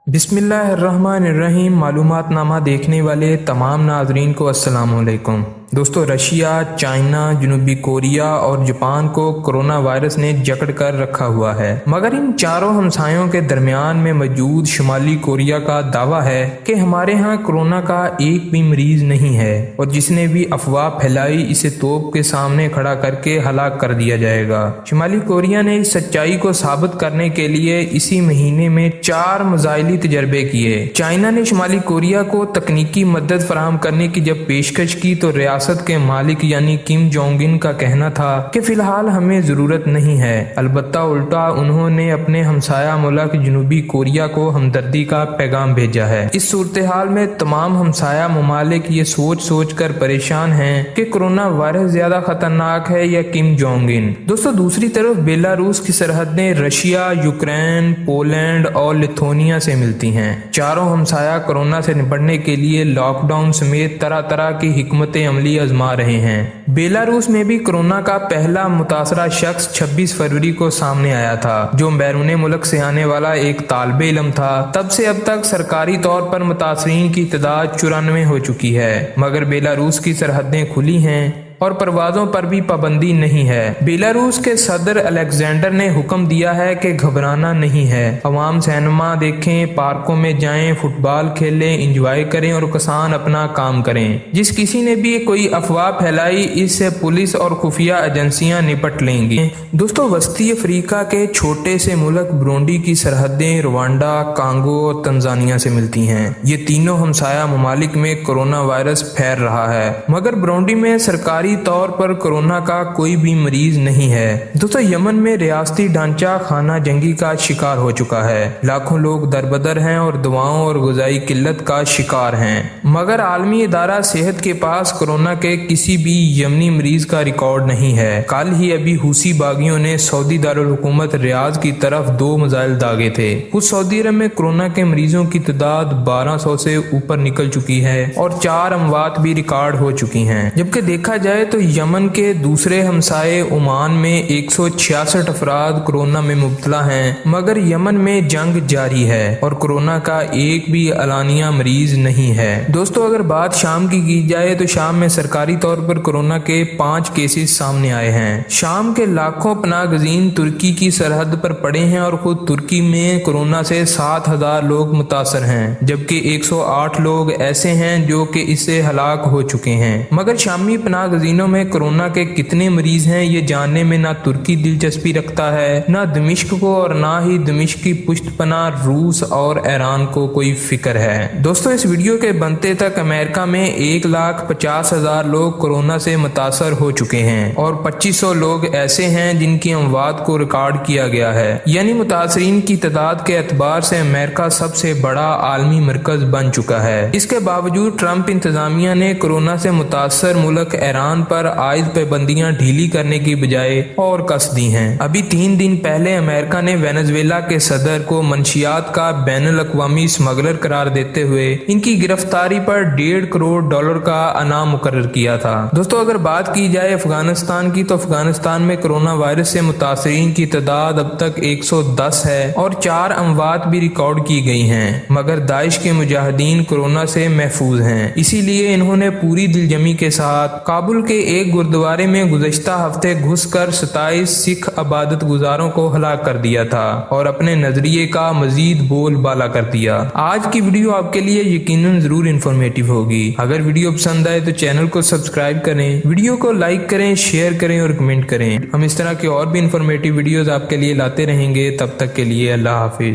बिस्मिल्लाहिर्रहमानिर्रहीम। मालूमात नामा देखने वाले तमाम नाजरीन को अस्सलाम वालेकुम। दोस्तों, रशिया, चाइना, जनूबी कोरिया और जापान को कोरोना वायरस ने जकड़ कर रखा हुआ है, मगर इन चारों हमसायों के दरमियान में मौजूद शुमाली कोरिया का दावा है कि हमारे यहाँ कोरोना का एक भी मरीज नहीं है और जिसने भी अफवाह फैलाई इसे तोप के सामने खड़ा करके हलाक कर दिया जाएगा। शुमाली कोरिया ने इस सच्चाई को साबित करने के लिए इसी महीने में 4 मुजाइली तजर्बे किए। चाइना ने शुमाली कोरिया को तकनीकी मदद फराहम करने की जब पेशकश की तो रियासत के मालिक यानी किम जोंग उन का कहना था कि फिलहाल हमें जरूरत नहीं है। अलबत्ता उल्टा उन्होंने अपने हमसाया मुल्क जनूबी कोरिया को हमदर्दी का पैगाम भेजा है। इस सूरत हाल में तमाम हमसाया ममालिक ये सोच सोच कर परेशान हैं कि कोरोना वायरस ज्यादा खतरनाक है या किम जोंग उन। दोस्तों, दूसरी तरफ बेलारूस की सरहदें रशिया, यूक्रेन, पोलैंड और लिथुआनिया से मिलती हैं। चारों हमसाया कोरोना से निपटने के लिए लॉकडाउन समेत तरह तरह की हिकमत अमली आजमा रहे हैं। बेलारूस में भी कोरोना का पहला मुतासरा शख्स 26 फरवरी को सामने आया था, जो बैरून मुल्क से आने वाला एक तालिबे इल्म था। तब से अब तक सरकारी तौर पर मुतासरीन की तादाद 94 हो चुकी है, मगर बेलारूस की सरहदें खुली हैं और परवाजों पर भी पाबंदी नहीं है। बेलारूस के सदर अलेक्जेंडर ने हुक्म दिया है कि घबराना नहीं है, अवाम सिनेमा देखें, पार्कों में जाएं, फुटबॉल खेलें, इंजॉय करें और किसान अपना काम करें। जिस किसी ने भी कोई अफवाह फैलाई इससे पुलिस और खुफिया एजेंसियां निपट लेंगी। दोस्तों, वस्ती अफ्रीका के छोटे से मुल्क बुरुंडी की सरहदें रवांडा, कांगो और तंजानिया से मिलती हैं। ये तीनों हमसाया ममालिक में कोरोना वायरस फैल रहा है, मगर बुरुंडी में सरकारी तौर पर कोरोना का कोई भी मरीज नहीं है। दोस्तों, यमन में रियासती ढांचा खाना जंगी का शिकार हो चुका है। लाखों लोग दरबदर हैं और दवाओं और गुज़ाई किल्लत का शिकार हैं, मगर आलमी इदारा सेहत के पास कोरोना के किसी भी यमनी मरीज का रिकॉर्ड नहीं है। कल ही अभी हुसी बागियों ने सऊदी दारुल हुकूमत रियाज की तरफ 2 मिसाइल दागे थे। कुछ सऊदी अरब में कोरोना के मरीजों की तादाद 1200 से ऊपर निकल चुकी है और 4 अमवात भी रिकॉर्ड हो चुकी हैं। जबकि देखा जाए तो यमन के दूसरे हमसाये ओमान में 166 अफराद कोरोना में मुब्तला हैं, मगर यमन में जंग जारी है और कोरोना का एक भी अलानिया मरीज नहीं है। दोस्तों, अगर बात शाम की जाए तो शाम में सरकारी तौर पर कोरोना के 5 केसेस सामने आए हैं। शाम के लाखों पनाहगजीन तुर्की की सरहद पर पड़े हैं और खुद तुर्की में कोरोना से 7000 लोग मुतासर हैं, जबकि 108 लोग ऐसे हैं जो कि इससे हलाक हो चुके हैं। मगर शामी पनाहगजीन में कोरोना के कितने मरीज हैं ये जानने में ना तुर्की दिलचस्पी रखता है, ना दमिश्क को, और ना ही दमिश्क की पुष्टपना रूस और ईरान को कोई फिक्र है। दोस्तों, इस वीडियो के बनते तक अमेरिका में 1,50,000 लोग कोरोना से मुतासर हो चुके हैं और 2500 लोग ऐसे हैं जिनकी अमवात को रिकॉर्ड किया गया है। यानी मुतासरीन की तादाद के एतबार से अमेरिका सबसे बड़ा आलमी मरकज बन चुका है। इसके बावजूद ट्रंप इंतजामिया ने कोरोना से मुतासर मुल्क ईरान पर आयद पाबंदियां ढीली करने की बजाय और कस दी हैं। अभी 3 दिन पहले अमेरिका ने वेनेजुएला के सदर को मंशियात का बैनुल अक़वामी स्मगलर करार देते हुए इनकी गिरफ्तारी पर $1.5 करोड़ का इनाम मुकर्रर किया था। दोस्तों, अगर बात की जाए अफगानिस्तान की तो अफगानिस्तान में कोरोना वायरस से मुतासरीन की तादाद अब तक 110 है और 4 अमवात भी रिकॉर्ड की गई हैं, मगर दाइश के मुजाहिदीन कोरोना से महफूज हैं। इसीलिए इन्होंने पूरी दिलजमी के साथ काबुल के एक गुरुद्वारे में गुज़श्ता हफ्ते घुसकर 27 सिख इबादत गुजारों को हलाक कर दिया था और अपने नजरिए का मजीद बोल बाला कर दिया। आज की वीडियो आपके लिए यकीनन जरूर इंफॉर्मेटिव होगी। अगर वीडियो पसंद आए तो चैनल को सब्सक्राइब करें, वीडियो को लाइक करें, शेयर करें और कमेंट करें। हम इस तरह की और भी इंफॉर्मेटिव वीडियोस आपके लिए लाते रहेंगे। तब तक के लिए अल्लाह हाफिज।